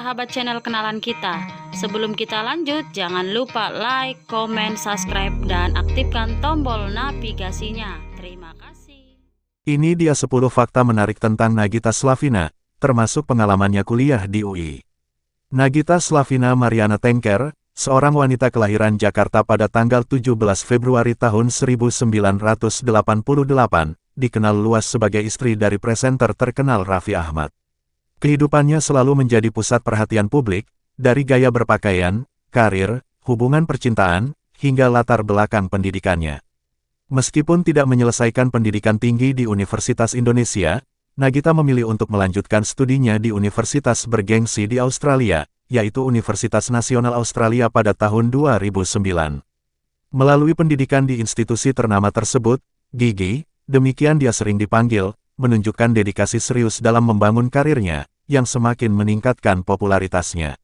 sahabat channel kenalan kita. Sebelum kita lanjut, jangan lupa like, komen, subscribe, dan aktifkan tombol navigasinya. Terima kasih. Ini dia 10 fakta menarik tentang Nagita Slavina, termasuk pengalamannya kuliah di UI. Nagita Slavina Mariana Tengker, seorang wanita kelahiran Jakarta pada tanggal 17 Februari tahun 1988, dikenal luas sebagai istri dari presenter terkenal Raffi Ahmad. Kehidupannya selalu menjadi pusat perhatian publik, dari gaya berpakaian, karir, hubungan percintaan, hingga latar belakang pendidikannya. Meskipun tidak menyelesaikan pendidikan tinggi di Universitas Indonesia, Nagita memilih untuk melanjutkan studinya di universitas bergengsi di Australia, yaitu Universitas Nasional Australia pada tahun 2009. Melalui pendidikan di institusi ternama tersebut, Gigi, demikian dia sering dipanggil, menunjukkan dedikasi serius dalam membangun karirnya, yang semakin meningkatkan popularitasnya.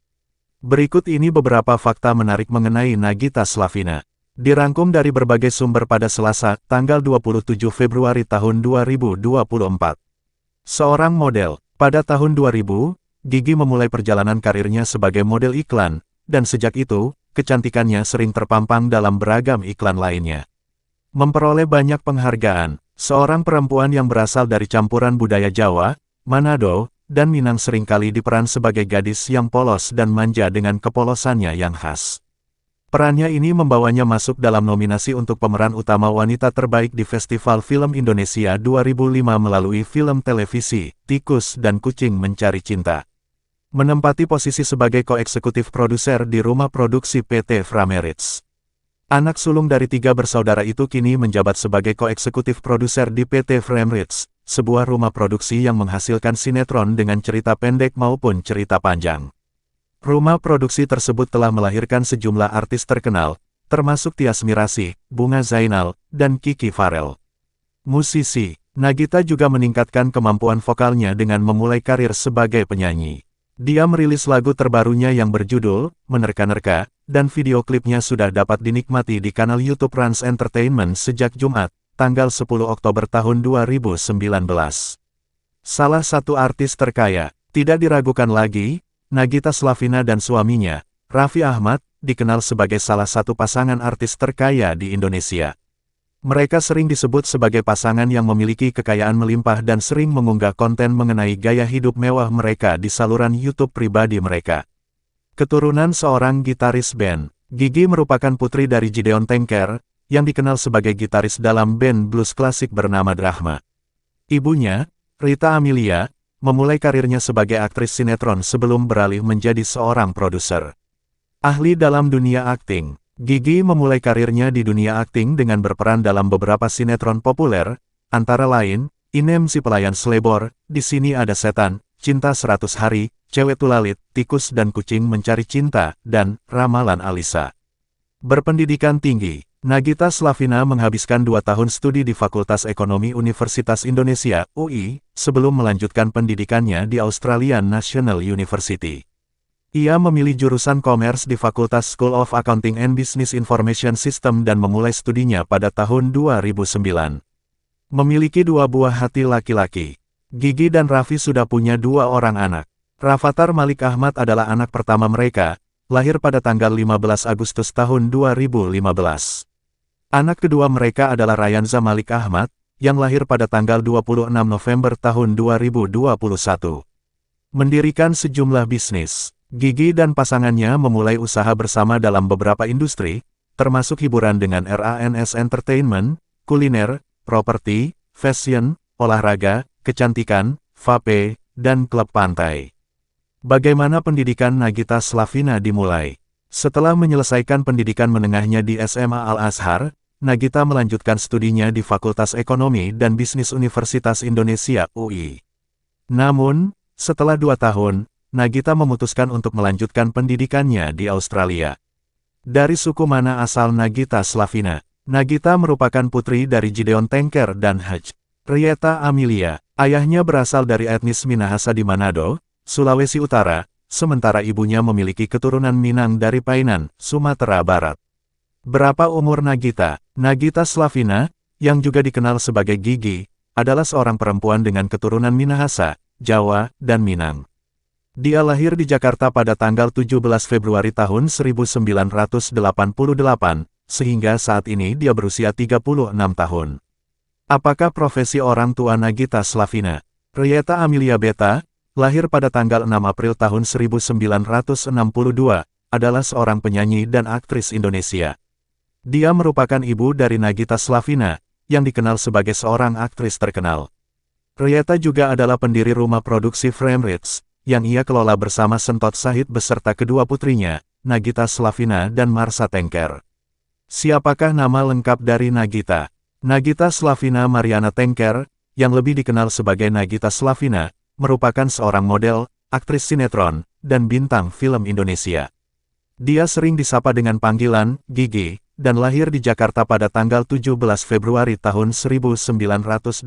Berikut ini beberapa fakta menarik mengenai Nagita Slavina. Dirangkum dari berbagai sumber pada Selasa, tanggal 27 Februari tahun 2024. Seorang model, pada tahun 2000, Gigi memulai perjalanan karirnya sebagai model iklan, dan sejak itu, kecantikannya sering terpampang dalam beragam iklan lainnya. Memperoleh banyak penghargaan, seorang perempuan yang berasal dari campuran budaya Jawa, Manado, dan Minang seringkali diperan sebagai gadis yang polos dan manja dengan kepolosannya yang khas. Perannya ini membawanya masuk dalam nominasi untuk pemeran utama wanita terbaik di Festival Film Indonesia 2005 melalui film televisi, Tikus dan Kucing Mencari Cinta. Menempati posisi sebagai koeksekutif produser di rumah produksi PT Framerits. Anak sulung dari 3 bersaudara itu kini menjabat sebagai koeksekutif produser di PT Framerits, sebuah rumah produksi yang menghasilkan sinetron dengan cerita pendek maupun cerita panjang. Rumah produksi tersebut telah melahirkan sejumlah artis terkenal, termasuk Tyas Mirasih, Bunga Zainal, dan Kiki Farel. Musisi, Nagita juga meningkatkan kemampuan vokalnya dengan memulai karir sebagai penyanyi. Dia merilis lagu terbarunya yang berjudul Menerka-Nerka, dan video klipnya sudah dapat dinikmati di kanal YouTube Rans Entertainment sejak Jumat, tanggal 10 Oktober tahun 2019. Salah satu artis terkaya, tidak diragukan lagi, Nagita Slavina dan suaminya, Raffi Ahmad, dikenal sebagai salah satu pasangan artis terkaya di Indonesia. Mereka sering disebut sebagai pasangan yang memiliki kekayaan melimpah dan sering mengunggah konten mengenai gaya hidup mewah mereka di saluran YouTube pribadi mereka. Keturunan seorang gitaris band, Gigi merupakan putri dari Gideon Tengker, yang dikenal sebagai gitaris dalam band blues klasik bernama Drachma. Ibunya, Rita Amelia, memulai karirnya sebagai aktris sinetron sebelum beralih menjadi seorang produser. Ahli dalam dunia akting, Gigi memulai karirnya di dunia akting dengan berperan dalam beberapa sinetron populer, antara lain, Inem si Pelayan Slebor, Di Sini Ada Setan, Cinta 100 Hari, Cewek Tulalit, Tikus dan Kucing Mencari Cinta, dan Ramalan Alisa. Berpendidikan tinggi, Nagita Slavina menghabiskan 2 tahun studi di Fakultas Ekonomi Universitas Indonesia, UI, sebelum melanjutkan pendidikannya di Australian National University. Ia memilih jurusan Commerce di Fakultas School of Accounting and Business Information System dan memulai studinya pada tahun 2009. Memiliki 2 buah hati laki-laki, Gigi dan Raffi sudah punya 2 orang anak. Rafathar Malik Ahmad adalah anak pertama mereka, lahir pada tanggal 15 Agustus tahun 2015. Anak kedua mereka adalah Rayanza Malik Ahmad, yang lahir pada tanggal 26 November tahun 2021. Mendirikan sejumlah bisnis, Gigi dan pasangannya memulai usaha bersama dalam beberapa industri, termasuk hiburan dengan RANS Entertainment, kuliner, properti, fashion, olahraga, kecantikan, vape, dan klub pantai. Bagaimana pendidikan Nagita Slavina dimulai? Setelah menyelesaikan pendidikan menengahnya di SMA Al-Azhar, Nagita melanjutkan studinya di Fakultas Ekonomi dan Bisnis Universitas Indonesia UI. Namun, setelah 2 tahun, Nagita memutuskan untuk melanjutkan pendidikannya di Australia. Dari suku mana asal Nagita Slavina? Nagita merupakan putri dari Gideon Tengker dan Haj. Rieta Amelia. Ayahnya berasal dari etnis Minahasa di Manado, Sulawesi Utara, sementara ibunya memiliki keturunan Minang dari Painan, Sumatera Barat. Berapa umur Nagita? Nagita Slavina, yang juga dikenal sebagai Gigi, adalah seorang perempuan dengan keturunan Minahasa, Jawa, dan Minang. Dia lahir di Jakarta pada tanggal 17 Februari tahun 1988, sehingga saat ini dia berusia 36 tahun. Apakah profesi orang tua Nagita Slavina? Rieta Amelia Beta, lahir pada tanggal 6 April tahun 1962, adalah seorang penyanyi dan aktris Indonesia. Dia merupakan ibu dari Nagita Slavina, yang dikenal sebagai seorang aktris terkenal. Rieta juga adalah pendiri rumah produksi Framerits, yang ia kelola bersama Sentot Sahid beserta kedua putrinya, Nagita Slavina dan Marsha Tengker. Siapakah nama lengkap dari Nagita? Nagita Slavina Mariana Tengker, yang lebih dikenal sebagai Nagita Slavina, merupakan seorang model, aktris sinetron, dan bintang film Indonesia. Dia sering disapa dengan panggilan Gigi, dan lahir di Jakarta pada tanggal 17 Februari tahun 1988.